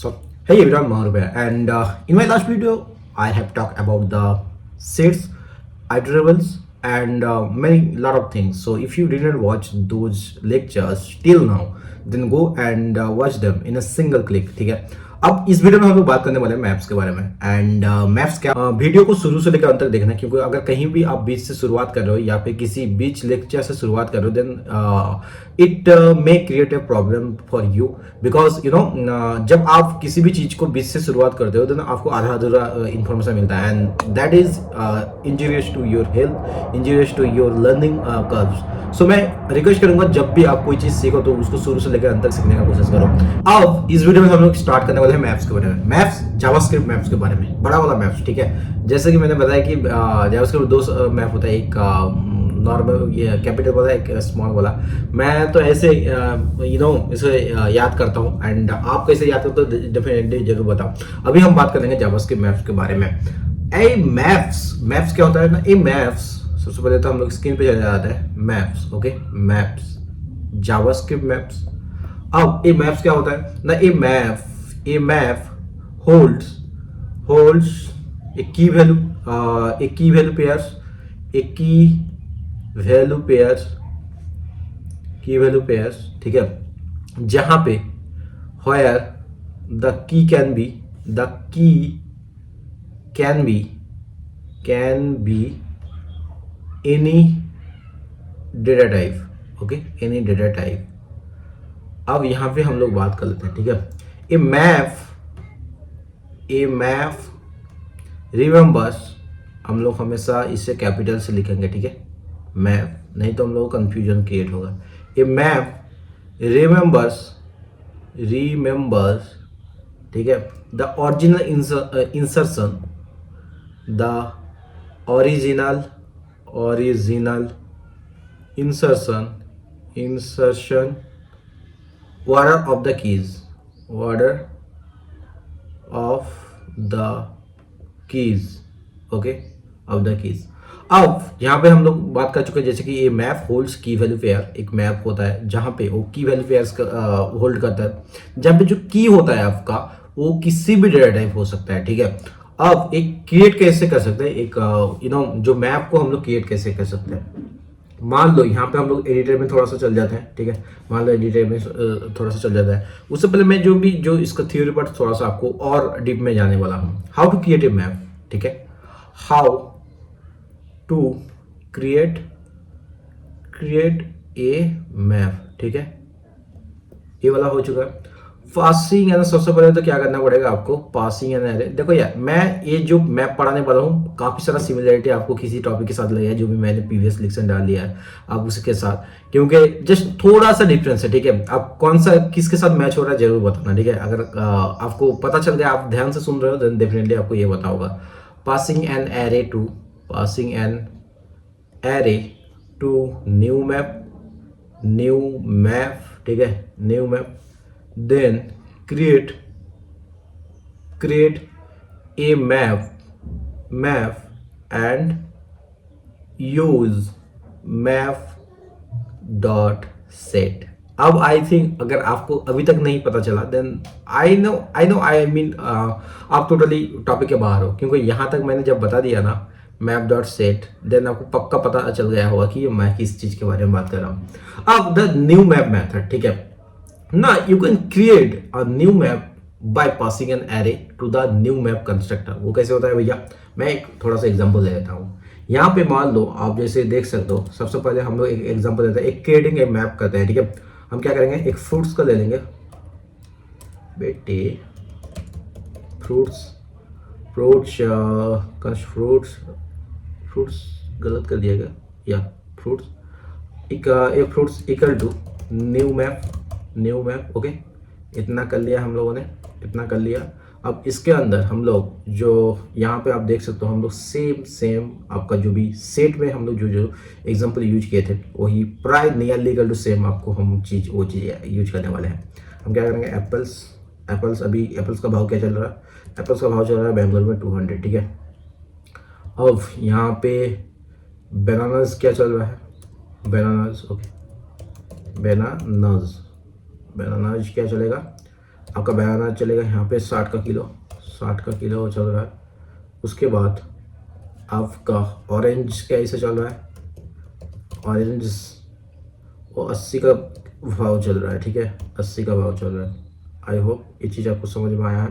So, hey everyone, Maharubha, and in my last video, I have talked about the sets, iterables, and many lot of things. So, if you didn't watch those lectures till now, then go and watch them in a single click. ठीक है. अब इस video में हम लोग बात करने वाले हैं मैप्स के बारे में एंड मैप्स क्या वीडियो को शुरू से लेकर अंत तक देखना क्योंकि अगर कहीं भी आप बीच से शुरुआत कर रहे हो या फिर किसी बीच लेक्चर से शुरुआत कर रहे हो then it may create a problem for you because you know जब आप किसी भी चीज को बीच से शुरुआत करते हो देन आपको आधा अधूरा इंफॉर्मेशन मिलता है and that is injurious to your health, injurious to your learning curves. So मैं रिक्वेस्ट करूंगा जब भी आप कोई चीज सीखो तो उसको शुरू से लेकर अंत तक सीखने का कोशिश करो. अब इस वीडियो में हम लोग स्टार्ट करने वाले हैं मैप्स के बारे में. मैप्स जावास्क्रिप्ट मैप्स के बारे में, बड़ा वाला मैप्स. ठीक है, जैसे कि मैंने बताया कि जावास्क्रिप्ट दो मैप होता है, एक नॉर्मल ये कैपिटल वाला, एक स्मॉल वाला. मैं तो ऐसे इसे याद करता हूँ एंड आप कैसे याद करते हो डेफिनेटली जरूर बताओ. अभी हम बात करेंगे जावास्क्रिप्ट मैप्स के बारे में. ए मैप्स क्या होता है ना. ए मैप्स सबसे पहले तो हम लोग स्क्रीन पे चले जाते हैं. Maps, okay, maps, JavaScript maps. अब ए मैप्स क्या होता है ना. ए मैप होल्ड्स एक की वैल्यू, एक की वैल्यू पेयर्स, एक की वैल्यू पेयर्स. ठीक है, जहां पे where the key can be any data type. Okay, any data type. अब यहां पे हम लोग बात कर लेते हैं. ठीक है, ए मैप रिमेंबर्स, हम लोग हमेशा इसे कैपिटल से लिखेंगे. ठीक है, मैप, नहीं तो हम लोग को कंफ्यूजन क्रिएट होगा. ए मैप रिमेंबर्स, ठीक है, the original insertion, the original insertion order of the keys, okay, of the keys. अब यहाँ पे हम लोग बात कर चुके हैं जैसे कि ये मैप होल्ड्स की वैल्यू पेयर. एक मैप होता है जहाँ पे वो की वैल्यू पेयर्स होल्ड करता है, जहाँ पे जो की होता है आपका वो किसी भी डेटा टाइप हो सकता है. ठीक है, अब एक क्रिएट कैसे कर सकते हैं, एक जो मैप को हम लोग क्रिएट कैसे कर सकते हैं. मान लो यहाँ पे हम लोग एडिटर में थोड़ा सा चल जाते हैं. ठीक है, मान लो एडिटर में थोड़ा सा चल जाता है. उससे पहले मैं जो इसका थ्योरी पार्ट थोड़ा सा आपको और डीप में जाने वाला हूँ. How to create a map. ठीक है, how to create a map. ठीक है, ये वाला हो चुका है. पासिंग एंड सबसे पहले तो क्या करना पड़ेगा आपको, पासिंग एंड एरे. देखो यार, मैं ये जो मैप पढ़ाने वाला हूँ काफी सारा सिमिलरिटी आपको किसी टॉपिक के साथ लगेगा जो भी मैंने प्रीवियस लेक्चर डाल दिया है आप उसके साथ, क्योंकि जस्ट थोड़ा सा डिफरेंस है. ठीक है, आप कौन सा किसके साथ मैच हो रहा है जरूर बताना. ठीक है, अगर आपको पता चल गया, आप ध्यान से सुन रहे हो, देन डेफिनेटली आपको ये बताओगा. Passing and array to new map. ठीक है, new map. Then create a map and use map dot set. अब आई थिंक अगर आपको अभी तक नहीं पता चला देन आई मीन आप टोटली टॉपिक के बाहर हो, क्योंकि यहाँ तक मैंने जब बता दिया ना मैप डॉट सेट, देन आपको पक्का पता चल गया होगा कि मैं किस चीज के बारे में बात कर रहा हूँ. अब द न्यू मैप मेथड. ठीक है, now you can create a new map by passing an array to the new map constructor. वो कैसे होता है भैया, मैं एक थोड़ा सा एग्जांपल ले लेता हूँ. यहाँ पे मान लो आप जैसे देख सकते हो, सबसे पहले हम लोग एक एग्जांपल लेते हैं, एक क्रिएटिंग ए मैप करते हैं. ठीक है, हम क्या करेंगे, एक फ्रूट्स का ले लेंगे बेटे, फ्रूट्स गलत कर दिया गया, या fruits equal to new map. Okay, इतना कर लिया हम लोगों ने, इतना कर लिया. अब इसके अंदर हम लोग जो यहाँ पे आप देख सकते हो, हम लोग सेम आपका जो भी सेट में हम लोग जो एग्जांपल यूज किए थे वही प्राय नियरली इक्वल टू सेम आपको हम वो चीज़ यूज करने वाले हैं. हम क्या करेंगे, एप्पल्स अभी एप्पल्स का भाव क्या चल रहा है, एप्पल्स का भाव चल रहा है बेंगलोर में 200. ठीक है, अब यहाँ पे बनानास क्या चल रहा है, बनानास. ओके, बनानास क्या चलेगा, आपका बनाना चलेगा यहाँ पे 60 का किलो चल रहा है। उसके बाद आपका ऑरेंज कैसे चल रहा है, ऑरेंज वो 80 का भाव चल रहा है, ठीक है, 80 का भाव चल रहा है। आई होप ये चीज़ आपको समझ में आया है।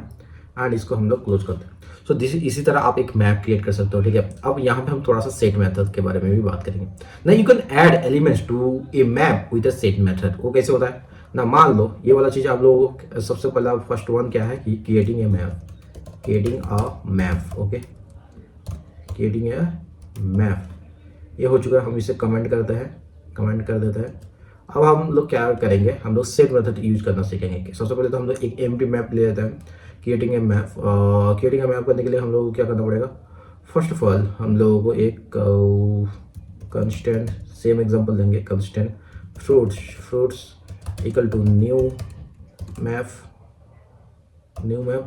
एंड इसको हम लोग क्लोज करते हैं। सो दिस इसी तरह आप एक मैप क्रिएट कर सकते हो, ठीक है। अब यहाँ पे हम थोड़ा सा सेट मेथड के बारे में भी बात करेंगे ना। You can add elements to a map with a set method. वो कैसे होता है ना, मान लो ये वाला चीज़ आप लोगों को सबसे पहला फर्स्ट वन क्या है कि creating a map, creating a map, okay, creating a map. ये हो चुका है, हम इसे कमेंट करते हैं, कमेंट कर देते हैं। अब हम लोग क्या करेंगे, हम लोग सेट मेथड यूज करना सीखेंगे। सबसे पहले तो हम लोग एक एम्प्टी मैप ले लेते हैं, creating a map. Creating a map करने के लिए हम लोगों को क्या करना पड़ेगा, फर्स्ट ऑफ ऑल हम लोगों को एक कंस्टेंट, सेम एग्जांपल देंगे, constant fruits equal to new map,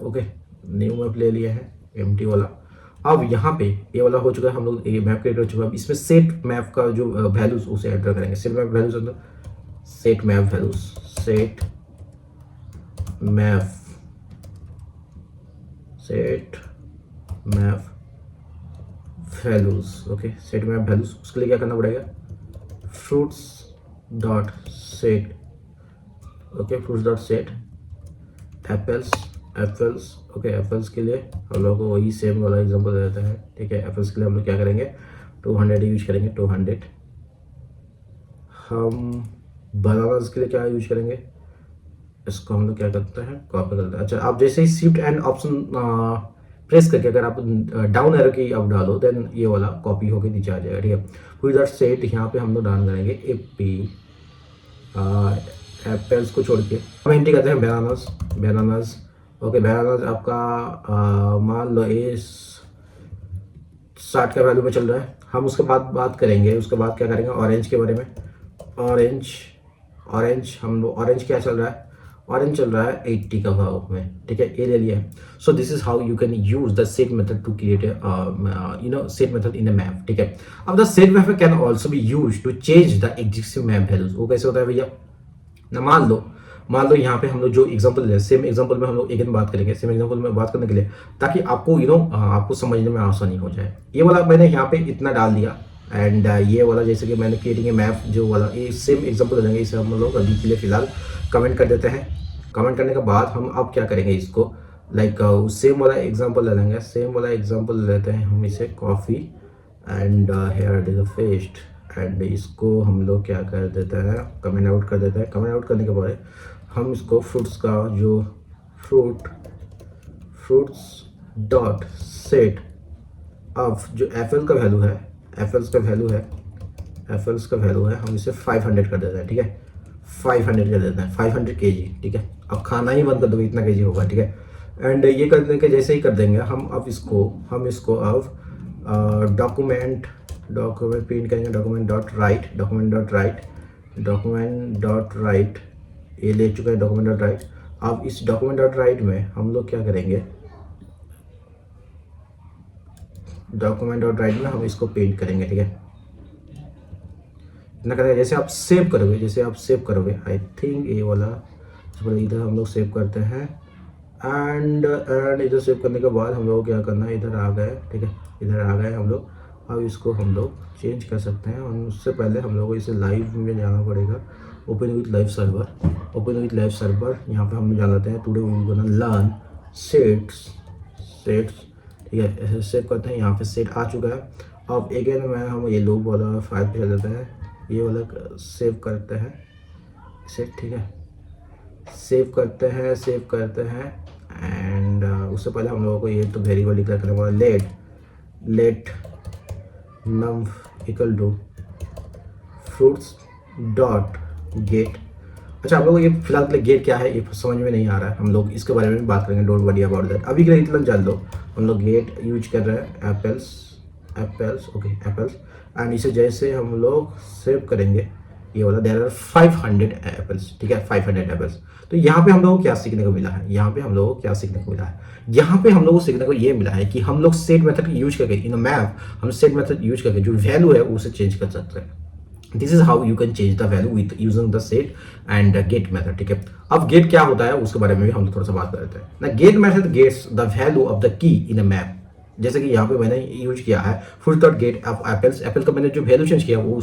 okay, new map ले लिया है एम्प्टी वाला। अब यहाँ पे ये वाला हो चुका है, हम लोग ये मैप क्रिएट हो चुका है। अब इसमें सेट मैप का जो वैल्यूज उसे एंटर करेंगे। सेट मैप वैल्यूज अंदर set map values, set map values, okay, set map values. उसके लिए क्या करना पड़ेगा, fruits dot set, okay, fruits dot set apples, okay, apples के लिए हम लोग को वही सेम वाला एग्जांपल दे देता है, ठीक है। एप्पल्स के लिए हम लोग क्या करेंगे, 200 यूज करेंगे, 200। हम बनानास के लिए क्या यूज करेंगे, इसको हम लोग क्या करते हैं, कॉपी करते हैं। अच्छा, आप जैसे ही शिफ्ट एंड ऑप्शन प्रेस करके अगर आप डाउन एरो की आप डालो, देन ये वाला कॉपी होकर नीचे आ जाएगा, ठीक है। विद दैट सेट यहाँ पे हम लोग डाउन करेंगे एप्पल्स को छोड़ के हम एंट्री करते हैं बनानास, ओके। बनानास आपका मान लो ये 60 का वैल्यू में चल रहा है। हम उसके बाद बात करेंगे, उसके बाद क्या करेंगे, ऑरेंज के बारे में। ऑरेंज हम लोग, ऑरेंज क्या चल रहा है, ऑरेंज चल रहा है 80 का भाव में, ठीक है, ये ले लिया है। So this is how you can use the set method to create set method in a map, ठीक है। अब the set method can also be used to change the existing map values. वो कैसे होता है भैया ना, मान लो यहाँ पे हम लोग जो एग्जांपल ले, सेम एग्जांपल में हम लोग एक बात करेंगे, सेम एग्जांपल में बात करने के लिए, ताकि आपको आपको समझने में आसानी हो जाए। ये वाला मैंने यहाँ पे इतना डाल दिया, एंड ये वाला जैसे कि मैंने क्रिएटिंग ए मैप जो वाला, ये सेम एग्जांपल देंगे। इसे हम लोग अभी के लिए फिलहाल कमेंट कर देते हैं। कमेंट करने के बाद हम अब क्या करेंगे, इसको लाइक सेम वाला एग्जांपल ले लेंगे, सेम वाला एग्जांपल लेते हैं हम, इसे copy and here it is paste, एंड इसको हम लोग क्या कर देते हैं, कमेंट आउट कर देते हैं। कमेंट आउट करने के बाद हम इसको फ्रूट्स का जो फ्रूट्स डॉट सेट, अब जो एप्पल का वैल्यू है, एप्पल्स का वैल्यू है, हम इसे 500 कर देते हैं, ठीक है, 500 कर देते हैं, 500 kg, ठीक है। अब खाना ही बंद कर दोगे, इतना kg होगा, ठीक है। एंड ये करने के जैसे ही कर देंगे हम, अब इसको अब डॉक्यूमेंट प्रिंट करेंगे, डॉक्यूमेंट डॉट राइट, ये ले चुका है डॉक्यूमेंट डॉट राइट। अब इस डॉक्यूमेंट डॉट राइट में हम लोग क्या करेंगे, डॉक्यूमेंट डॉट राइट में हम इसको पेंट करेंगे, ठीक है। इतना करेंगे, जैसे आप सेव करोगे, आई थिंक ये वाला इधर हम लोग सेव करते हैं, एंड इधर सेव करने के बाद हम लोग क्या करना है, इधर आ गए, ठीक है, इधर आ गए हम लोग। अब इसको हम लोग चेंज कर सकते हैं, और उससे पहले हम लोग को इसे लाइव में जाना पड़ेगा। ओपन विथ लाइव सर्वर, यहाँ पे हम जान लेते हैं। Today we gonna learn sets, ठीक है, ऐसे सेव करते हैं। यहाँ पे सेट आ चुका है। अब अगेन में हम ये लूप वाला फाइल पे चल देते हैं, ये वाला सेव करते हैं इसे, ठीक है, सेव करते हैं। एंड उससे पहले हम लोगों को ये तो वेरिएबल डिक्लेयर करना पड़ेगा, let num equal to fruits dot get. अच्छा, आप लोगों को ये फिलहाल के लिए गेट क्या है ये समझ में नहीं आ रहा है, हम लोग इसके बारे में भी बात करेंगे, डोंट वरी अबाउट दैट। अभी के लिए इतना जान लो, हम लोग गेट यूज कर रहे हैं एप्पल्स, ओके, एप्पल्स। एंड इसे जैसे हम लोग सेव करेंगे, ये वाला देयर आर 500 एप्पल्स, ठीक है, 500 एप्पल्स। तो यहाँ पे हम लोगों को क्या सीखने को मिला है, यहाँ पे हम लोगों को सीखने को ये मिला है कि हम लोग सेट मेथड यूज करके इन मैप, हम सेट मेथड यूज करके जो वैल्यू है उसे चेंज कर सकते हैं। This is how you can change the value with using the set and get method. ठीक है, अब गेट क्या होता है उसके बारे में भी हम लोग थोड़ा सा बात कर लेते हैं ना। Get method gets the value of the key in a map. जैसे कि यहाँ पे मैंने यूज किया है full dot gate of apples, Apple का मैंने जो वैल्यू चेंज किया वो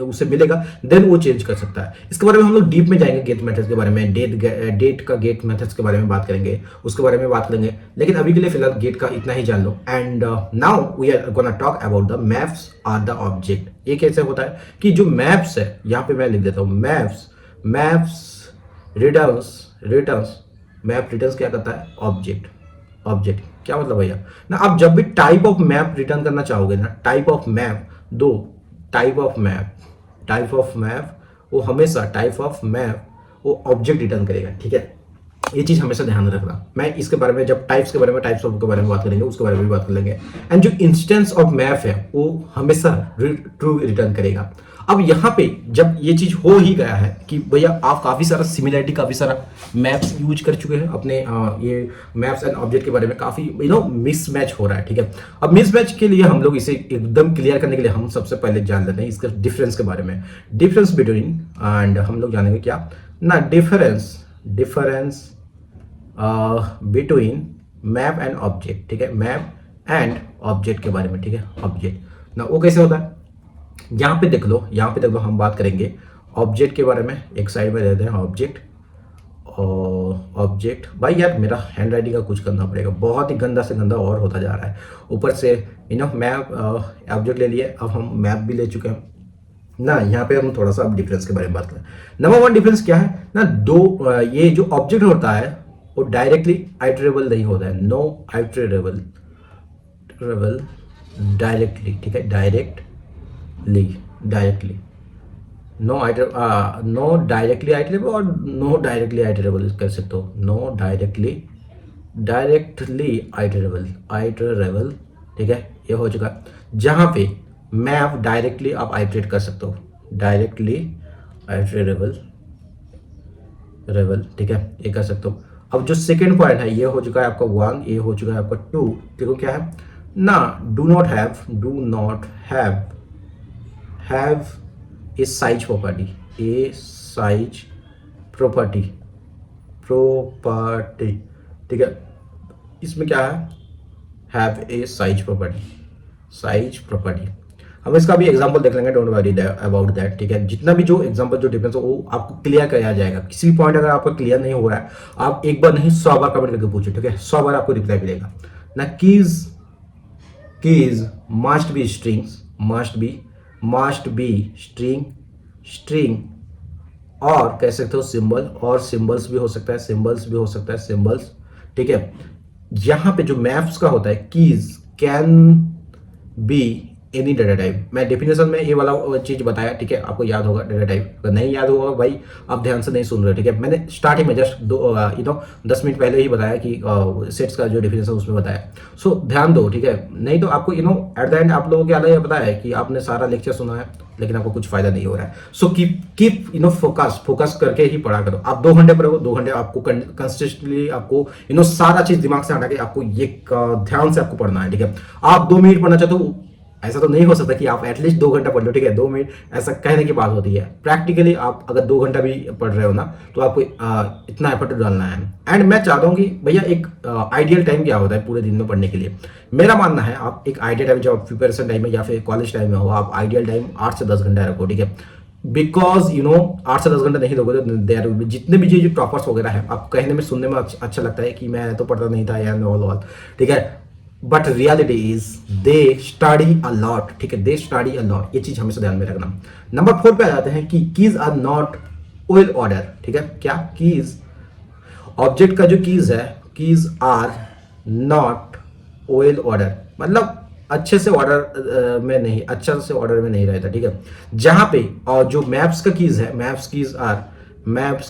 उसे मिलेगा, देन वो चेंज कर सकता है। इसके बारे में हम लोग डीप में जाएंगे, गेट मेथड्स के बारे में, डेट का गेट मेथड्स के बारे में बात करेंगे, उसके बारे में बात करेंगे। लेकिन अभी के लिए फिलहाल गेट का इतना ही जान लो। And now we are gonna talk about the maps or the object. ये कैसे होता है कि जो मैप्स है, यहाँ पे मैं लिख देता हूँ maps, maps returns, returns map returns क्या करता है, ऑब्जेक्ट। ऑब्जेक्ट क्या मतलब भैया ना, आप जब भी टाइप ऑफ मैप रिटर्न करना चाहोगे ना, टाइप ऑफ मैप दो, type of map, type of map वो हमेशा टाइप ऑफ मैप वो ऑब्जेक्ट रिटर्न करेगा। ठीक है, ये चीज हमेशा ध्यान में रखना। मैं इसके बारे में जब टाइप्स के बारे में, टाइप्स ऑफ के बारे में बात करेंगे उसके बारे में भी बात कर लेंगे। एंड जो इंस्टेंस ऑफ मैप है वो हमेशा ट्रू रिटर्न करेगा। अब यहाँ पे जब ये चीज हो ही गया है कि भैया आप काफी सारा सिमिलरिटी, काफी सारा मैप्स यूज कर चुके हैं अपने ये मैप्स एंड ऑब्जेक्ट के बारे में, काफी मिसमैच हो रहा है। ठीक है, अब मिसमैच के लिए हम लोग इसे एकदम क्लियर करने के लिए हम सबसे पहले जान लेते हैं इसके डिफरेंस के बारे में। डिफरेंस बिटवीन, एंड हम लोग जानेंगे क्या ना, difference, difference between map and object. ठीक है, मैप एंड ऑब्जेक्ट के बारे में। ठीक है, ऑब्जेक्ट ना वो कैसे होता है, यहाँ पे देख लो, यहाँ पे देख लो, हम बात करेंगे ऑब्जेक्ट के बारे में। एक साइड में देते हैं ऑब्जेक्ट, और ऑब्जेक्ट भाई यार मेरा हैंड राइटिंग का कुछ करना पड़ेगा, बहुत ही गंदा से गंदा और होता जा रहा है। ऊपर से मैप ऑब्जेक्ट ले लिए, अब हम मैप भी ले चुके हैं ना। यहाँ पे हम थोड़ा सा अब डिफरेंस के बारे में बात करें। नंबर वन डिफरेंस क्या है ना, ये जो ऑब्जेक्ट होता है वो डायरेक्टली आइटरेबल नहीं होता है, नो आइटरेबल, ट्रेबल डायरेक्टली। ठीक है, directly, directly, no directly iterable और नो डायरेक्टली आइटरेबल कर सकते हो, no directly, directly iterable, iterable. ठीक है, ये हो चुका। जहाँ पे मैप डायरेक्टली आप आइटरेट कर सकते हो, डायरेक्टली आइटरेबल, रेबल। ठीक है, ये कर सकते हो। अब जो सेकेंड पॉइंट है ये हो चुका है आपका वन, ये हो चुका है आपका टू। देखो क्या है ना, do not have, do not have a size property, A size property, property. ठीक है, इसमें क्या है, have a size property, size property. हम इसका भी एग्जांपल देख लेंगे, डोंट वरी अबाउट दैट। ठीक है, जितना भी जो एग्जांपल जो डिफरेंस हो वो आपको क्लियर कराया जाएगा। किसी भी पॉइंट अगर आपको क्लियर नहीं हो रहा है, आप एक बार नहीं 100 बार कमेंट करके पूछो। ठीक है, 100 बार आपको रिप्लाई मिलेगा ना। Keys, keys must be strings, must be string, string, और कह सकते हो सिंबल, और सिंबल्स भी हो सकता है, सिंबल्स भी हो सकता है, सिंबल्स। ठीक है, यहां पे जो मैप्स का होता है, keys can be any data type. मैं डेफिनेशन में ये वाला चीज बताया। ठीक है, आपको याद होगा डाटा टाइप, अगर नहीं याद होगा भाई आप ध्यान से नहीं सुन रहे। ठीक है, मैंने स्टार्टिंग में जस्ट 10 मिनट पहले ही बताया कि सेट्स का जो डेफिनेशन उसमें बताया। सो ध्यान दो। ठीक है, नहीं तो आपको एट द एंड आप लोगों के अलग पता है कि आपने सारा लेक्चर सुना है लेकिन आपको कुछ फायदा नहीं हो रहा है। सो कीप फोकस करके ही पढ़ा करो। आप 2 घंटे पढ़ो, 2 घंटे आपको कंसिस्टेंटली आपको सारा चीज दिमाग से हटा के आपको ये ध्यान से आपको पढ़ना है। ठीक है, आप 2 मिनट पढ़ना चाहते हो, ऐसा तो नहीं हो सकता कि आप एटलीस्ट 2 घंटा पढ़ लो। ठीक है, 2 मिनट ऐसा कहने की बात होती है। प्रैक्टिकली आप अगर 2 घंटा भी पढ़ रहे हो ना तो आपको इतना एफर्ट डालना है। एंड मैं चाहता हूँ कि भैया एक आइडियल टाइम क्या होता है पूरे दिन में पढ़ने के लिए। मेरा मानना है आप एक आइडियल टाइम, जब प्रिपरेशन टाइम में या फिर कॉलेज टाइम में हो, आप आइडियल टाइम 8 से 10 घंटा रखो। ठीक है, बिकॉज 8 से 10 घंटे नहीं दोगे तो देयर विल बी, जितने भी जो टॉपर्स वगैरह है, आपको कहने में सुनने में अच्छा लगता है कि मैं तो पढ़ता नहीं था यार, ऑल। ठीक है, but reality is they study a lot. ठीक है, दे स्टडी अ लॉट, ये चीज हमेशा ध्यान में रखना। नंबर 4 पे आ जाते हैं कि keys are not well order. ठीक है, क्या कीज, ऑब्जेक्ट का जो कीज है, keys are not well order, मतलब अच्छे से ऑर्डर में नहीं, अच्छा से ऑर्डर में नहीं रहता। ठीक है, जहां पे और जो मैप्स का कीज है, maps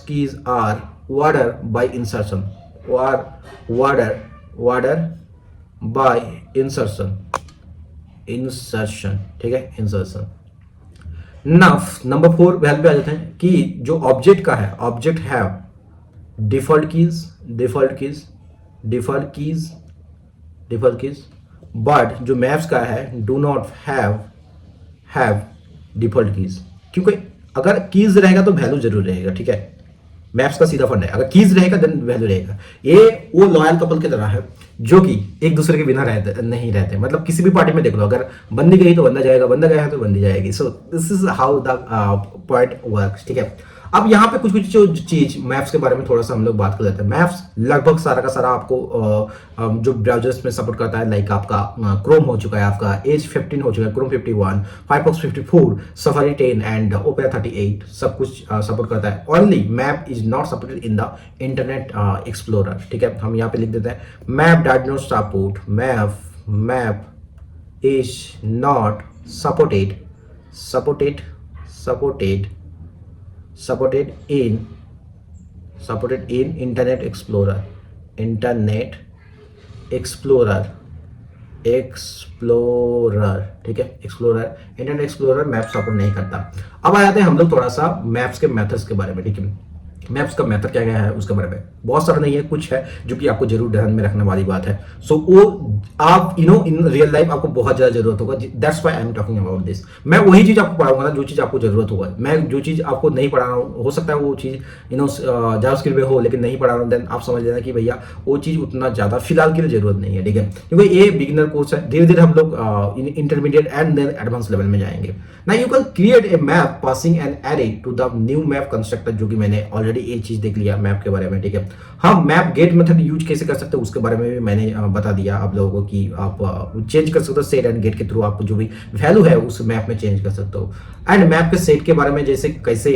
keys are order by insertion, order by insertion, insertion. ठीक है, इंसर्शन। नंबर 4 वैल्यू पे आ जाते हैं कि जो ऑब्जेक्ट का है, object have default keys, but जो मैप्स का है do not have default keys. क्योंकि अगर कीज रहेगा तो वैल्यू जरूर रहेगा, ठीक है। मैप्स का सीधा फंड है, अगर कीज रहेगा देन वैल्यू रहेगा। ये वो लॉयल कपल की तरह है जो कि एक दूसरे के बिना नहीं रहते। मतलब किसी भी पार्टी में देख लो, अगर बंदी गई तो बंदा जाएगा, बंदा गया है तो बंदी जाएगी। सो this is how the point works, ठीक है। अब यहाँ पे कुछ कुछ जो चीज मैप्स के बारे में थोड़ा सा हम लोग बात कर लेते हैं। मैप्स लगभग सारा का सारा आपको जो ब्राउजर्स में सपोर्ट करता है, लाइक आपका क्रोम हो चुका है, आपका एज 15 हो चुका है, Chrome 51, Firefox 54, safari 10 and opera 38 सब कुछ सपोर्ट करता है। Only map is not supported in the internet explorer, ठीक है। हम यहाँ पे लिख देते हैं map does not support, map is not supported supported in internet explorer, ठीक है। इंटरनेट एक्सप्लोरर मैप सपोर्ट नहीं करता। अब आ जाते हैं हम लोग थोड़ा सा मैप्स के मेथड्स के बारे में, ठीक है। मैप्स का मेथड क्या है उसके बारे में बहुत सारा नहीं है, कुछ है जो कि आपको जरूर ध्यान में रखने वाली बात है। सो वो आप इन रियल लाइफ आपको बहुत ज्यादा जरूरत होगा। That's why I am talking about this. मैं वही चीज आपको पढ़ाऊंगा ना जो चीज आपको जरूरत होगा। मैं जो चीज आपको नहीं पढ़ा रहा हूँ, हो सकता है वो चीज जावास्क्रिप्ट में हो, लेकिन नहीं पढ़ा रहा हूँ, देन आप समझ लेना कि भैया वो चीज उतना ज्यादा फिलहाल के लिए जरूरत नहीं है, ठीक है। क्योंकि ये बिगिनर कोर्स है, धीरे धीरे हम लोग intermediate and then advance level में जाएंगे ना। You can create a map passing an array to the new map constructor, जो कि मैंने ऑलरेडी एक चीज देख लिया मैप के बारे में, ठीक है। हम मैप गेट मेथड यूज कैसे कर सकते हैं उसके बारे में भी मैंने बता दिया आप लोगों को कि आप चेंज कर सकते हो सेट एंड गेट के थ्रू। आप जो भी वैल्यू है उस मैप में चेंज कर सकते हो। एंड मैप के सेट के बारे में जैसे कैसे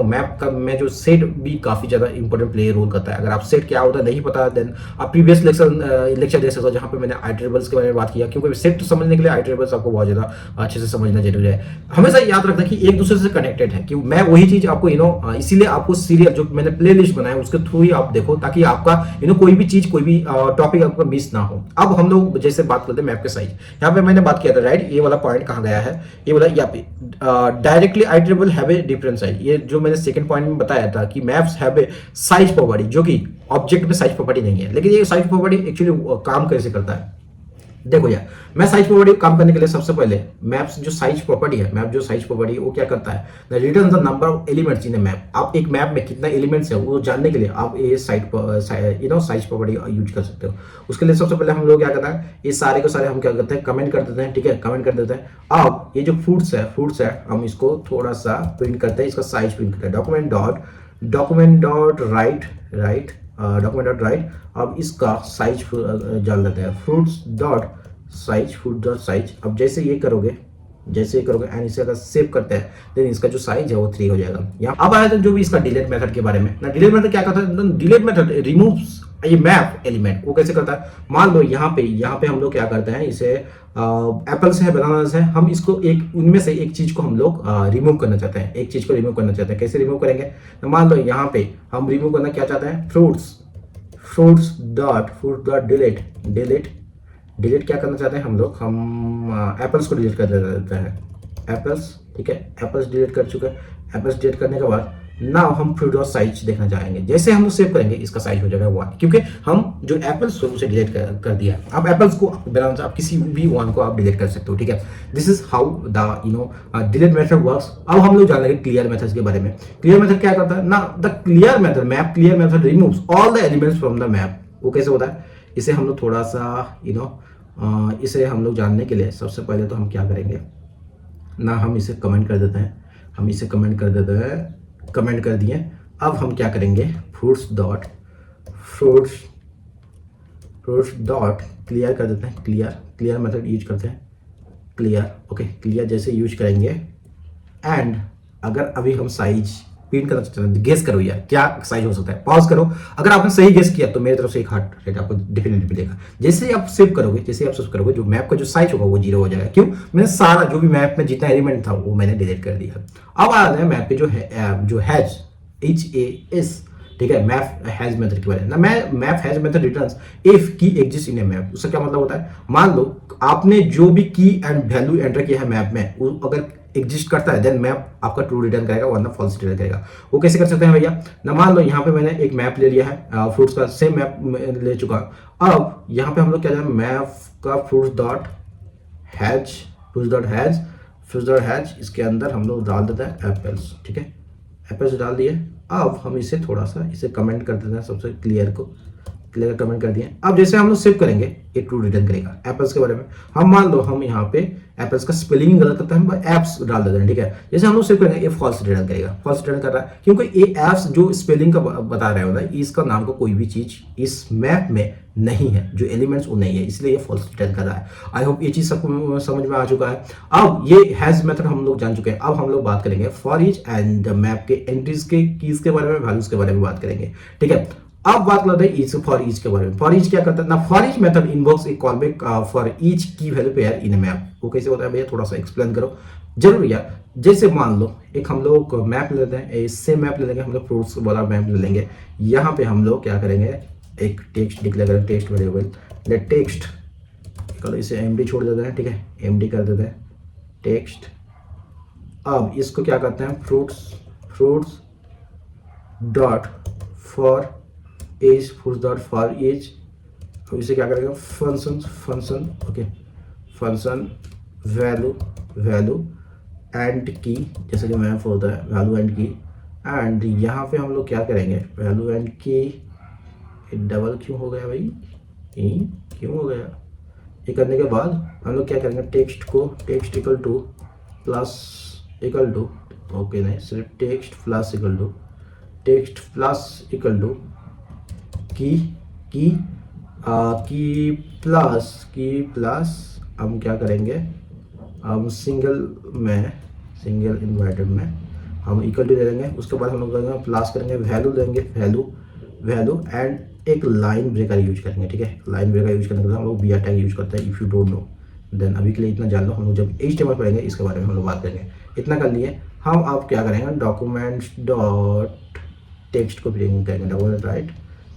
मैप का में जो सेट भी काफी ज्यादा इंपॉर्टेंट प्ले रोल करता है। अगर आप सेट क्या होता है नहीं पता, देन आप प्रीवियस लेक्चर देख सकते हो जहां पे मैंने आइटरेबल्स के बारे में बात किया, क्योंकि सेट समझने के लिए आइटरेबल्स आपको बहुत ज्यादा अच्छे से समझना जरूरी है। हमेशा याद रखना कि एक दूसरे से कनेक्टेड है, कि मैं वही चीज आपको इसीलिए आपको सीरियल जो मैंने प्ले लिस्ट बनाया उसके थ्रू ही आप देखो, ताकि आपका कोई भी चीज कोई भी टॉपिक आपका मिस ना हो। अब हम लोग जैसे बात करते हैं मैप के साइज, यहाँ पे मैंने बात किया था, राइट। ये वाला पॉइंट कहाँ गया है, ये वाला यहाँ पे directly iterable have a different size. ये जो मैंने सेकंड पॉइंट में बताया था कि maps have a size property, जो कि ऑब्जेक्ट में साइज प्रॉपर्टी नहीं है। लेकिन ये साइज प्रॉपर्टी एक्चुअली काम कैसे करता है देखो यार। मैं साइज प्रॉपर्टी काम करने के लिए सबसे पहले मैप्स जो साइज प्रॉपर्टी है, मैप जो साइज प्रॉपर्टी वो क्या करता है, return the number of elements in a map. आप एक मैप में कितना एलिमेंट्स है वो जानने के लिए आप ये साइज प्रॉपर्टी यूज कर सकते हो। उसके लिए सबसे पहले हम लोग क्या करते हैं, ये सारे के सारे हम क्या करते हैं, कमेंट कर देते हैं, ठीक है। कमेंट कर देते हैं। अब ये जो फ्रूट्स है हम इसको थोड़ा सा प्रिंट करते हैं, इसका साइज प्रिंट करते हैं। Document dot write. अब इसका साइज डाल देते हैं, फ्रूट डॉट साइज। अब जैसे ये करोगे एंड इसे अगर सेव करते हैं देन इसका जो साइज है वो 3 हो जाएगा। यहाँ अब आया था जो भी इसका डिलीट मेथड के बारे में ना। डिलीट मेथड क्या करता है, डिलीट मेथड रिमूव्स ये मैप एलिमेंट। वो कैसे करता है, मान लो यहाँ पे हम लोग क्या करते हैं, इसे एप्पल्स है, बनानास है, हम इसको उनमें से एक चीज को हम लोग रिमूव करना चाहते हैं। कैसे रिमूव करेंगे, तो मान लो यहाँ पे हम रिमूव करना क्या चाहते हैं, फ्रूट्स डॉट डिलीट क्या करना चाहते हैं हम लोग, हम एप्पल्स को डिलीट कर देते हैं, एप्पल्स, ठीक है। एप्पल्स डिलीट कर चुके हैं। एप्पल्स डिलीट करने के बाद नाउ हम फ्रूट डॉट साइज देखना चाहेंगे। जैसे हम सेव करेंगे इसका साइज हो जाएगा 1, क्योंकि हम जो एप्पल्स उसे डिलीट कर दिया। आप एप्पल्स को बनाना आप किसी भी 1 को आप डिलीट कर सकते हो, ठीक है। This is how the delete method works. अब हम लोग जान लेंगे क्लियर मेथड्स के बारे में। क्लियर मेथड क्या करता है ना, the clear method map clear method removes all the elements from the map. वो कैसे होता है, इसे हम लोग थोड़ा सा इसे हम लोग जानने के लिए सबसे पहले तो हम क्या करेंगे ना, हम इसे कमेंट कर देते हैं। कमेंट कर दिए। अब हम क्या करेंगे, फ्रूट्स डॉट क्लियर कर देते हैं। क्लियर मेथड यूज करते हैं, क्लियर जैसे यूज करेंगे। एंड अगर अभी हम साइज प्रिंट करना चाहते हैं, गेस करो यार क्या साइज हो सकता है, पॉज करो। अगर आपने सही गेस किया तो मेरी तरफ से एक हार्ट रेट आपको डेफिनेटली मिलेगा। जैसे आप सेव करोगे जो मैप का जो साइज होगा वो 0 हो जाएगा। क्यों, मैंने सारा जो भी मैप में जितना एलिमेंट था वो मैंने डिलीट कर दिया। अब आ रहा है मैप पे जो हैज HAS, ठीक है, मैप हैज मेथड के बारे में ना। Map has method returns if की एग्जिस्ट इन ए मैप। उसका क्या मतलब होता है, मान लो आपने जो भी की एंड वैल्यू एंटर किया है मैप में, वो अगर एग्जिस्ट करता है देन मैप आपका ट्रू रिटर्न करेगा, वरना फॉल्स रिटर्न करेगा। वो कैसे कर सकते हैं भैया ना, मान लो यहाँ पे मैंने एक मैप ले लिया है, फ्रूट्स का सेम मैप ले चुका। अब यहाँ पे हम लोग क्या जाए, मैप का फ्रूट्स डॉट हैज फ्यूजर हैच, इसके अंदर हम लोग डाल देते हैं एप्पल्स, ठीक है, एप्पल्स डाल दिए। अब हम इसे थोड़ा सा इसे कमेंट कर देते हैं, सबसे क्लियर को क्लियर कमेंट कर दिए। अब जैसे हम लोग सेव करेंगे ये ट्रू रिटर्न करेगा एप्पल्स के बारे में। हम मान लो हम यहाँ पे एप्पल्स का स्पेलिंग गलत करते हैं, हम एप्स डाल देते हैं, ठीक है। जैसे हम लोग सेव करेंगे ये फॉल्स रिटर्न करेगा, फॉल्स रिटर्न कर रहा है क्योंकि ये एप्स जो स्पेलिंग का बता रहे होता है इसका नाम का कोई भी चीज इस मैप में नहीं है, जो एलिमेंट्स वो नहीं है, इसलिए ये फॉल्स रिटर्न कर रहा है। आई होप ये चीज सबको समझ में आ चुका है। अब ये हैज मेथड हम लोग जान चुके हैं। अब हम लोग बात करेंगे फॉर ईच एंड मैप के एंट्रीज के कीज के बारे में, वैल्यूज के बारे में बात करेंगे, ठीक है। अब बात करते हैं ईच फॉर ईच के बारे में। फॉर ईच क्या करता है ना, for each method invokes A callback for each key value pair in a map. वो कैसे होता है भैया, थोड़ा सा एक्सप्लेन करो जरूर यार। जैसे मान लो एक हम लोग मैप लेते हैं, इससे मैप ले लेंगे हम लोग, फ्रूट्स वाला मैप ले लेंगे। यहाँ पे हम लोग क्या करेंगे, एक टेक्स्ट डिक्लेयर करेंगे, टेक्स्ट वेरिएबल लेट टेक्स्ट, चलो इसे एमडी छोड़ देते हैं, ठीक है, एमडी कर देते हैं टेक्स्ट। अब इसको क्या करते हैं, fruits dot for each, fruits dot for each. अब इसे क्या करेंगे, function okay, function value and key, जैसे कि मैप होता है वैल्यू एंड की। एंड यहाँ पे हम लोग क्या करेंगे, वैल्यू एंड की, डबल क्यों हो गया भाई, क्यों हो गया। ये करने के बाद हम लोग क्या करेंगे, टेक्स्ट को text equal to plus equal to, okay नहीं सिर्फ text plus equal to key plus हम क्या करेंगे, हम सिंगल इन्वर्टेड में हम इक्वल टू दे देंगे। उसके बाद हम लोग करेंगे प्लस करेंगे, वैल्यू देंगे, वैल्यू एंड एक लाइन ब्रेकर यूज करेंगे, ठीक है। लाइन ब्रेकर यूज करने के लिए हम लोग BR टैग यूज करते हैं, if you don't know then अभी के लिए इतना जान लो। हम लोग जब HTML पढ़ेंगे इसके बारे में हम लोग बात करेंगे। इतना कर लिए हम, अब क्या करेंगे, डॉक्यूमेंट्स डॉट टेक्स्ट को प्रिंट करेंगे, document right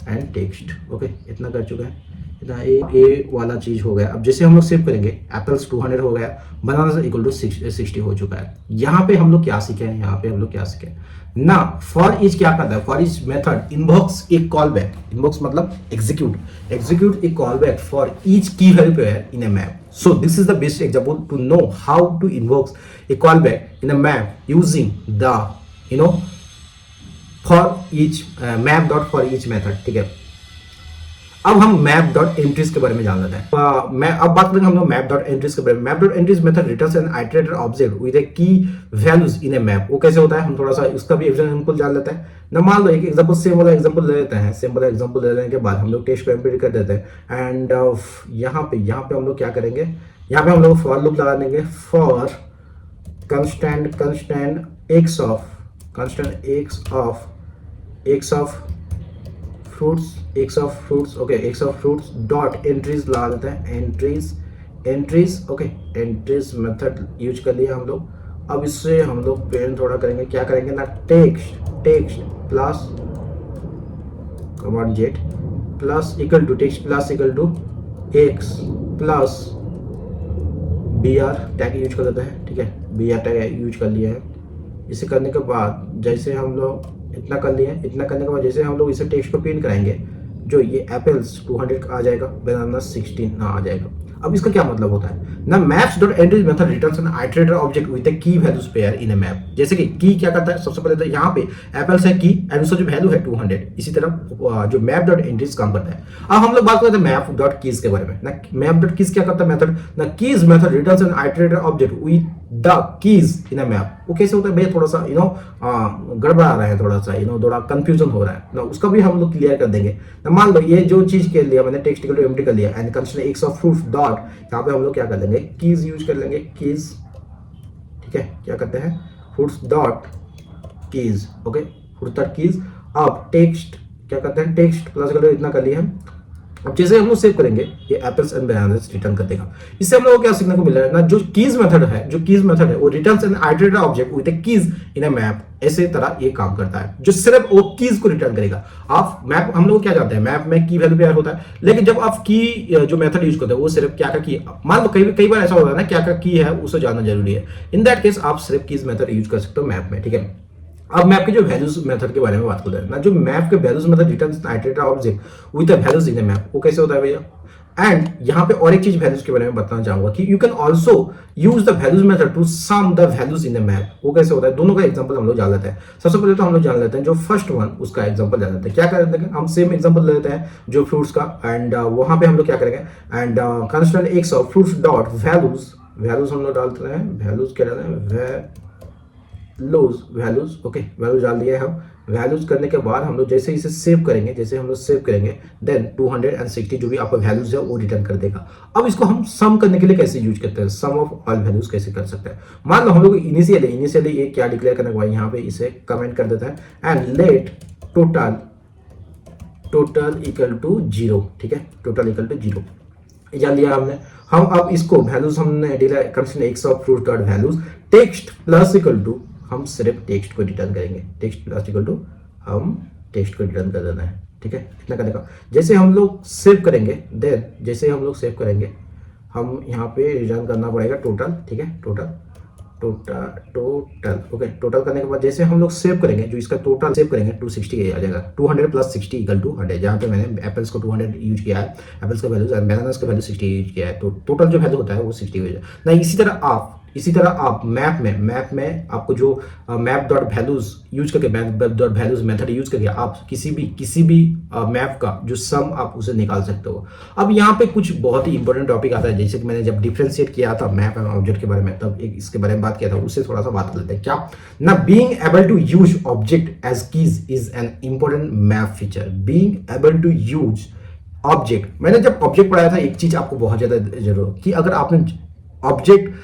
and text, okay. इतना कर चुके हैं, इतना ए वाला चीज हो गया। अब जैसे हम लोग सेव करेंगे, एप्पल्स 200 हो गया, बनाना इक्वल टू 60 हो चुका है। यहाँ पे हम लोग क्या सीखे हैं, यहाँ पे हम लोग क्या सीखे ना, फॉर ईच क्या करता है, for each method invokes a callback, invokes मतलब execute a callback for each key value pair in a map. So this is the best example to know how to invoke a callback in a map using the for each map dot for each method, ठीक है। अब हम map dot entries के बारे में जान लेते हैं। मैं अब बात करेंगे हम लोग मैप डॉट एंट्रीज के बारे में। Map dot entries method returns an iterated object with a key values in a map. वो कैसे होता है, हम थोड़ा सा उसका भी एग्जांपल जान लेते हैं ना। मान लो एक एग्जांपल, सेम वाला एग्जांपल ले लेते हैं। सेम वाला एग्जांपल ले लेने के बाद हम लोग टेक्स्ट को एम्बेड कर देते हैं। एंड यहाँ पे हम लोग क्या करेंगे, यहाँ पे हम लोग फॉर लूप लगा देंगे, for constant x of fruits okay, x of fruits dot entries लगा देते हैं, entries okay, entries method use कर लिया हम लोग। अब इससे हम लोग पेन थोड़ा करेंगे, क्या करेंगे ना, text plus command jet plus equal to text plus equal to x plus BR tag use कर देते हैं, ठीक है। BR टैग यूज कर लिया है। इसे करने के बाद जैसे हम लोग इतना कर लिए, इतना करने के बाद जैसे हम लोग इसे टेक्स्ट को प्रिंट कराएंगे, जो ये एप्पल्स 200 आ जाएगा, बनाना 16 ना आ जाएगा। अब इसका क्या मतलब होता है ना, maps dot entries method returns an iterated object with a key values pair in a map. जैसे कि की क्या करता है, सबसे पहले तो यहाँ पे एप्पल्स है की एंड उसका जो वैल्यू है 200। इसी तरह जो मैप डॉट एंट्रीज काम करता है। अब हम लोग बात करते हैं मैप डॉट कीज के बारे में ना। मैप डॉट कीज क्या करता है मेथड ना, keys method returns an iterated object with the keys in a map. वो कैसे होता है भैया, थोड़ा सा गड़बड़ा रहा है, थोड़ा सा थोड़ा कंफ्यूजन हो रहा है ना, उसका भी हम लोग क्लियर कर देंगे ना। मान लो ये जो चीज के लिया मैंने, टेक्स्ट इक्वल टू एम्प्टी कर लिया and constraint x of fruits dot, यहाँ पे हम लोग क्या कर लेंगे, कीज यूज कर लेंगे, कीज, ठीक है। क्या करते हैं, fruits dot keys okay, fruits dot keys. अब टेक्स्ट क्या करते हैं, टेक्स्ट प्लस इक्वल टू इतना कर लिया हम। अब जैसे हम लोग सेव करेंगे ये एप्पल्स एंड बनानास रिटर्न कर देगा। इससे हम लोगों को क्या सीखने को मिल रहा है ना, जो कीज मेथड है वो returns an iterated object with a keys in a map. ऐसे तरह ये काम करता है, जो सिर्फ वो कीज को रिटर्न करेगा। आप मैप हम लोग क्या जानते हैं, मैप में की वैल्यू पेयर होता है, लेकिन जब आप की जो मेथड यूज करते हैं वो सिर्फ क्या का की, मान लो कई बार ऐसा होता है ना, क्या का की है उसे जानना जरूरी है। इन दैट केस आप सिर्फ कीज मेथड यूज कर सकते हो मैप में, ठीक है। अब मैप के जो वैल्यूज मेथड के बारे में बात करते हैं ना, जो मैप के values method returns iterated object with the values in the map, वो कैसे होता है भैया। एंड यहाँ पे और एक चीज वैल्यूज के बारे में बताना चाहूंगा कि you can also use the values method to sum the values in the map, वो कैसे होता है। दोनों का एग्जांपल हम लोग जान लेते हैं। सबसे पहले तो हम लोग जान लेते हैं जो फर्स्ट वन, उसका एग्जांपल जान लेते हैं। क्या करते हैं, हम सेम एग्जांपल ले लेते हैं जो फ्रूट्स का, एंड वहां पे हम लोग क्या करेंगे, and constant x of fruits dot values, values हम लोग डालते हैं, वैल्यूज क्या डालते हैं, वैल्यूज ओके, वैल्यूज डाल दिया है हम। वैल्यूज करने के बाद हम लोग जैसे इसे सेव करेंगे, जैसे हम लोग सेव करेंगे, देन 260 जो भी आपका वैल्यूज है वो रिटर्न कर देगा। अब इसको हम सम करने के लिए कैसे यूज करते हैं, सम ऑफ ऑल वैल्यूज कैसे कर सकते हैं। मान लो हम लोग इनिशियली ये क्या डिक्लेयर करने के बाद यहाँ पे इसे कमेंट कर देते हैं, and let total equal to 0, ठीक है, टोटल इक्वल टू 0 जान लिया हमने। हम अब इसको वैल्यूज हमने constant x of fruit dot values text plus equal to, हम सिर्फ टेक्स्ट को रिटर्न करेंगे, टेक्स्ट प्लस इक्वल टू हम टेक्स्ट को रिटर्न कर देना है, ठीक है, इतना करने का। जैसे हम लोग सेव करेंगे, देन जैसे हम लोग सेव करेंगे, हम यहाँ पे रिटर्न करना पड़ेगा टोटल, ठीक है, टोटल ओके। टोटल करने के बाद जैसे हम लोग सेव करेंगे, जो इसका टोटल सेव करेंगे 260 आ जाएगा, 200 प्लस 60 इक्वल टू 100। जहाँ पे मैंने एप्पल्स को 200 यूज किया है, एप्पल्स का वैल्यू, बनानास का वैल्यू 60 यूज किया है, तो टोटल जो वैल्यू होता है वो 60 हो जाए ना। इसी तरह आप मैप में आपको जो मैप डॉट वैल्यूज यूज करके, map dot values method use करके आप किसी भी मैप का जो सम आप उसे निकाल सकते हो। अब यहाँ पे कुछ बहुत ही इंपॉर्टेंट टॉपिक आता है, जैसे कि मैंने जब डिफ्रेंशिएट किया था मैप एंड ऑब्जेक्ट के बारे में, तब एक इसके बारे में बात किया था, उससे थोड़ा सा बात कर लेते हैं। क्या ना, being able to use object as keys is an important map feature. Being able to use object, मैंने जब ऑब्जेक्ट पढ़ाया था एक चीज आपको बहुत ज्यादा जरूरत कि अगर आपने ऑब्जेक्ट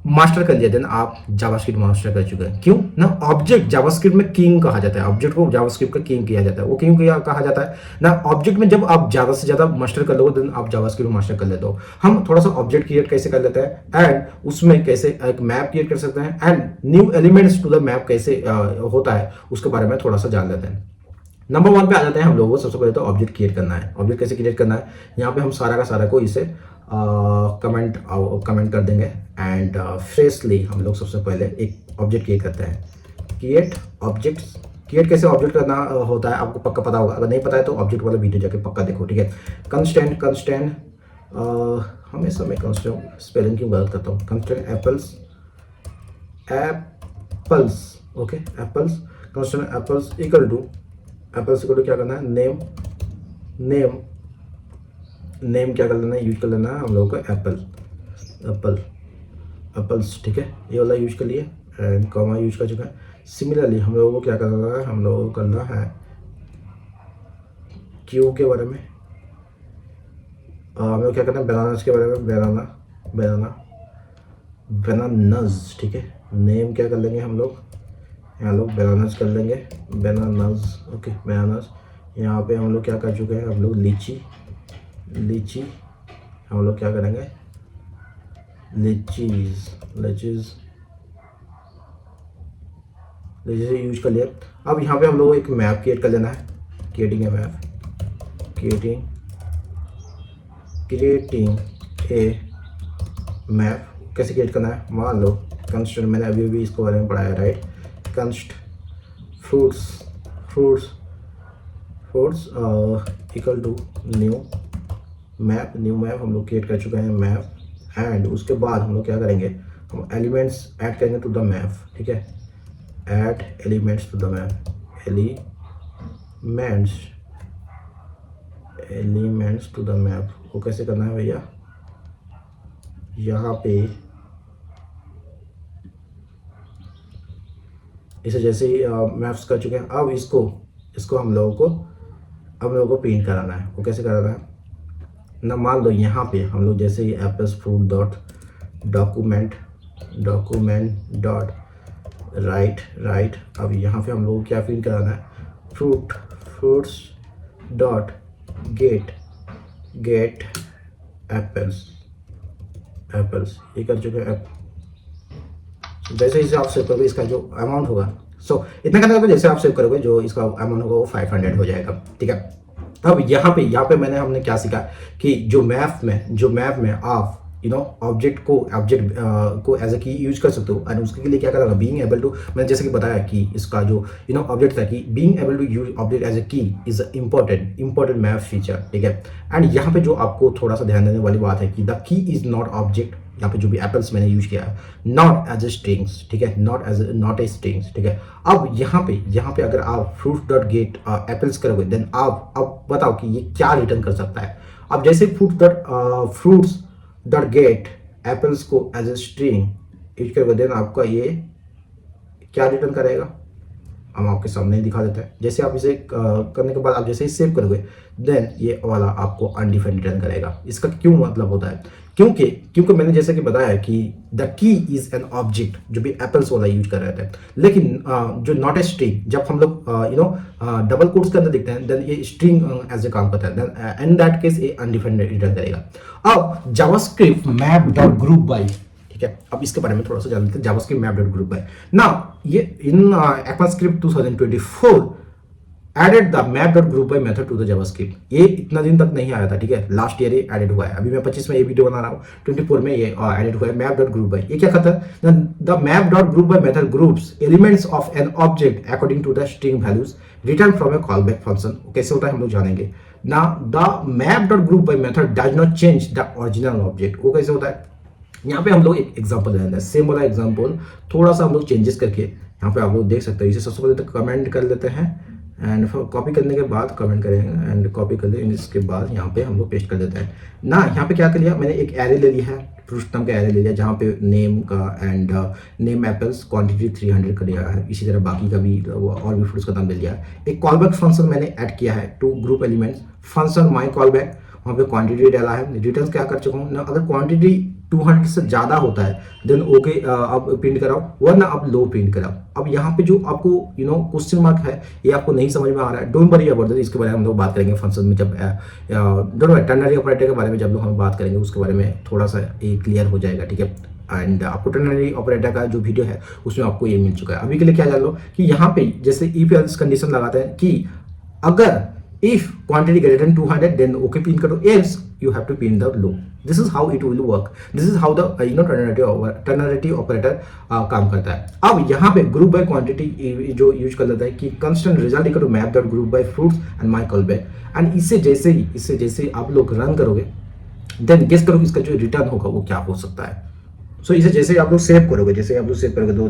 मास्टर कर लिया, देन आप जावास्क्रिप्ट मास्टर कर चुके हैं। क्यों ना, ऑब्जेक्ट जावास्क्रिप्ट में किंग कहा जाता है, ऑब्जेक्ट को जावास्क्रिप्ट का किंग किया जाता है। वो क्यों कहा जाता है ना, ऑब्जेक्ट में जब आप ज्यादा से ज्यादा मास्टर कर लोगे, देन आप जावास्क्रिप्ट मास्टर कर लेते हो। हम थोड़ा सा ऑब्जेक्ट क्रिएट कैसे कर लेते हैं, एंड उसमें कैसे एक मैप क्रिएट कर सकते हैं, and new elements to the map कैसे होता है, उसके बारे में थोड़ा सा जान लेते हैं। नंबर 1 पे आ जाते हैं हम लोगों को। सबसे पहले तो ऑब्जेक्ट क्रिएट करना है। ऑब्जेक्ट कैसे क्रिएट करना है, यहाँ पे हम सारा का सारा को इसे कमेंट कर देंगे, एंड फ्रेशली हम लोग सबसे पहले एक ऑब्जेक्ट क्रिएट करते हैं। क्रिएट ऑब्जेक्ट्स, क्रिएट कैसे ऑब्जेक्ट करना होता है आपको पक्का पता होगा, अगर नहीं पता है तो ऑब्जेक्ट वाला वीडियो जाके पक्का देखो, ठीक है। कंस्टेंट हमेशा मैं कंस्टेंट स्पेलिंग क्यों गलत करता हूँ, constant apples okay, apples, constant apples equal to क्या करना है, नेम क्या कर लेना है, यूज कर लेना है हम लोगों को एप्पल्स, ठीक है, ये वाला यूज कर लिए, एंड कॉमा यूज कर चुका है। सिमिलरली हम लोगों को क्या करना है, हम लोगों को करना है क्यू के बारे में, हम लोग क्या करना है बनानास के बारे में, बनानास, ठीक है। नेम क्या कर लेंगे हम लोग, यहाँ लोग बनानास कर लेंगे, बनानास ओके, बनानास। यहाँ पे हम लोग क्या कर चुके हैं, हम लोग लीची, हम लोग क्या करेंगे, लीचीज यूज कर लिया। अब यहाँ पे हम लोग एक मैप क्रिएट कर लेना है, क्रिएटिंग ए मैप कैसे क्रिएट करना है। मान लो कंस्टेंट, मैंने अभी इसको बारे में पढ़ाया, right, const fruits equal to new map हम लोग क्रिएट कर चुके हैं मैप, एंड उसके बाद हम लोग क्या करेंगे, हम एलिमेंट्स ऐड करेंगे टू द मैप, ठीक है, add elements to the map, elements to the map. वो कैसे करना है भैया, यहाँ पे इसे जैसे ही मैप्स कर चुके हैं, अब इसको हम लोगों को प्रिंट कराना है। वो कैसे कराना है ना, मान लो यहाँ पे हम लोग जैसे ही apples fruit dot document dot write, अब यहाँ पे हम लोग को क्या प्रिंट कराना है, फ्रूट्स डॉट गेट एप्पल्स, ये कर चुके हैं। जैसे ही आप सेव करोगे इसका जो अमाउंट होगा, इतना करने के बाद जैसे आप सेव करोगे जो इसका अमाउंट होगा वो 500 हो जाएगा, ठीक है। अब यहाँ पे हमने क्या सीखा कि जो मैप में आप ऑब्जेक्ट को एज अ की यूज कर सकते हो। एंड उसके लिए क्या करना, बीइंग एबल टू, मैंने जैसे कि बताया कि इसका जो ऑब्जेक्ट था कि being able to use object as a key is important map feature, ठीक है। एंड यहाँ पे जो आपको थोड़ा सा ध्यान देने वाली बात है कि the key is not object, यहाँ पे जो भी एप्पल्स मैंने यूज किया है, नॉट एज ए स्ट्रिंग्स, ठीक है, नॉट ए स्ट्रिंग्स, ठीक है। अब यहाँ पे अगर आप फ्रूट डॉट गेट एप्पल्स करोगे, देन आप अब बताओ कि ये क्या रिटर्न कर सकता है। अब जैसे फ्रूट्स डॉट गेट एप्पल्स को एज ए स्ट्रिंग यूज करोगे, देन आपका ये क्या रिटर्न करेगा, हम आपके सामने ही दिखा देते हैं। जैसे आप इसे करने के बाद आप जैसे ही सेव करोगे, देन ये वाला आपको अनडिफाइंड रिटर्न करेगा। इसका क्यों मतलब होता है, क्योंकि मैंने जैसे कि बताया कि the key is an object, जो भी एप्पल्स वाला यूज कर रहे थे। लेकिन जो नॉट ए स्ट्रिंग, जब हम लोग डबल कोट्स के अंदर देखते हैं, देन ये स्ट्रिंग एज ए काम करता है, देन इन दैट केस ये अनडिफाइंड रिटर्न करेगा। अब JavaScript map dot group bye, ठीक है, अब इसके बारे में थोड़ा सा जान लेते हैं। JavaScript map dot group by, now ये in ECMAScript 2024 added the map dot group by method to the JavaScript. ये इतना दिन तक नहीं आया था, ठीक है, लास्ट ईयर ये एडेड हुआ है। अभी मैं 25 में ये वीडियो बना रहा हूँ, 24 में ये एडेड हुआ है मैप डॉट ग्रुप बाय। ये क्या करता है, the map dot group by method groups elements of an object according to the string values return from a callback function. कैसे होता है हम लोग जानेंगे ना। The map dot group by method does not change the original object. वो कैसे होता है, यहाँ पे हम लोग एक एग्जांपल दे देते हैं, सेम वाला एग्जांपल थोड़ा सा हम लोग चेंजेस करके यहाँ पे आप लोग देख सकते हो। इसे सबसे पहले तो कमेंट कर लेते हैं, एंड कॉपी करने के बाद कमेंट करेंगे, एंड कॉपी कर ले, इसके बाद यहाँ पे हम लोग पेस्ट कर देते हैं ना। यहाँ पे क्या कर लिया, मैंने एक एरे ले लिया है, पृष्ठतम का एरे ले लिया, जहाँ पे नेम का एंड नेम एप्पल्स क्वांटिटी 300 कर लिया है। इसी तरह बाकी का भी और भी फ्रूट्स का नाम ले लिया है। एक कॉल बैक फंक्शन मैंने ऐड किया है to group elements function my callback, वहाँ पे क्वांटिटी डाला है, रिटर्न क्या कर चुका हूँ ना। अगर क्वांटिटी 200 से ज़्यादा होता है, देन ओके आप प्रिंट कराओ, वरना आप लो प्रिंट कराओ। अब यहाँ पे जो आपको क्वेश्चन मार्क है, ये आपको नहीं समझ में आ रहा है, डोंट वरी अबाउट दिस। इसके बारे में हम लोग बात करेंगे फंक्शन में, जब डोंट वरी टर्नरी ऑपरेटर के बारे में जब लोग हम बात करेंगे, उसके बारे में थोड़ा सा ये क्लियर हो जाएगा, ठीक है। एंड आपको टर्नरी ऑपरेटर का जो वीडियो है उसमें आपको ये मिल चुका है। अभी के लिए क्या जान लो कि यहाँ पे जैसे इफ एल्स कंडीशन लगाते हैं कि अगर if quantity greater than 200, then okay pin करो, else you have to pin the low. This is how it will work. This is how the ternary operator काम करता है। अब यहाँ पे group by quantity जो यूज कर लेता है कि constant result equal to map dot group by fruits and my callback, and इससे जैसे आप लोग रन करोगे, then guess करो इसका जो रिटर्न होगा वो क्या हो सकता है। सो इसे जैसे आप लोग सेव करोगे, तो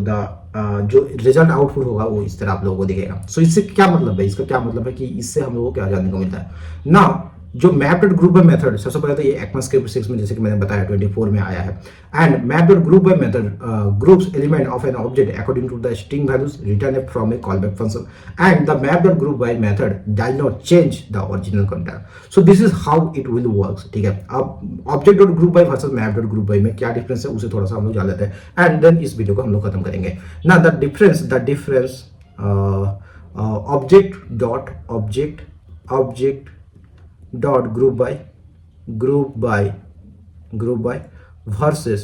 जो रिजल्ट आउटपुट होगा वो इस तरह आप लोगों को दिखेगा। सो इससे क्या मतलब है, इसका क्या मतलब है कि इससे हम लोगों को क्या जानने को मिलता है ना। जो map dot group by method, सबसे पहले तो ये ECMAScript 6 में जैसे कि मैंने बताया 24 में आया है। And map dot group by method groups element of an object according to the string values return from a callback function, and the map dot group by method does not change the original content. So this is how it will work, ठीक है। अब object dot group by versus map dot group by में क्या difference है उसे थोड़ा सा हम लोग जान लेते हैं, एंड देन इस वीडियो को हम लोग खत्म करेंगे ना। The difference object dot group by versus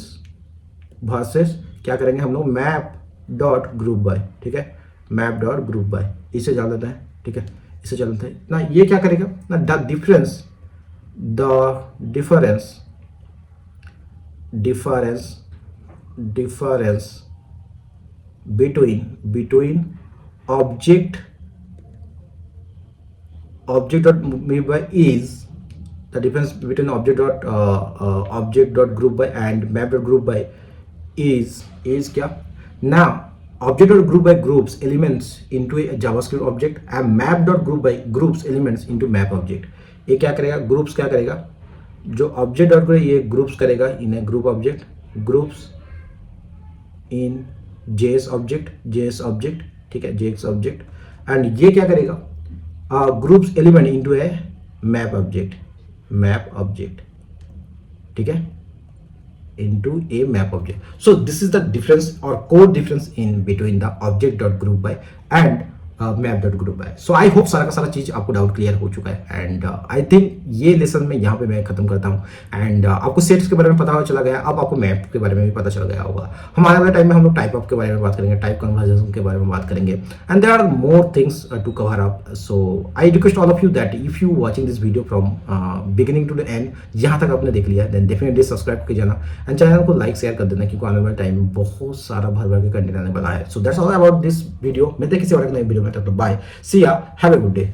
क्या करेंगे हम लोग, मैप डॉट ग्रुप बाय, ठीक है, मैप डॉट ग्रुप बाय, इसे जान लेते हैं, ठीक है, इसे जान लेते हैं ना। ये क्या करेगा ना, the difference between object dot move by is the difference between object dot group by and map dot group by is क्या now object dot group by groups elements into a JavaScript object and map dot group by groups elements into map object। ये क्या करेगा, groups क्या करेगा, जो object dot करेगा ये groups करेगा in a group object, groups in JS object, ठीक है, JS ऑब्जेक्ट, एंड ये क्या करेगा, groups element into a map object, ठीक है, into a map object. So this is the difference और core difference in between the object dot group by and map dot group है। So I hope सारा का सारा चीज़ आपको doubt clear हो चुका है एंड आई थिंक ये लेसन में यहाँ पे मैं खत्म करता हूँ एंड आपको सेट्स के बारे में पता हो चला गया, अब आपको मैप के बारे में भी पता चल गया होगा। हमारे वाले टाइम में हम लोग टाइप अप के बारे में बात करेंगे, टाइप कन्वर्जेशन के बारे में बात करेंगे and there are more things to cover up. So I request all of you that if you watching this video from beginning to the end, यहाँ तक आपने देख लिया देन डेफिनेटली सब्सक्राइब करके जाना एंड चैनल को लाइक शेयर कर देना, क्योंकि आने वाले टाइम में बहुत सारा भर भर के कंटेंट आने वाला है। So that's all about this video. मिलते हैं किसी और एक नई वीडियो में, तब तक बाय, सी या, हैव अ गुड डे।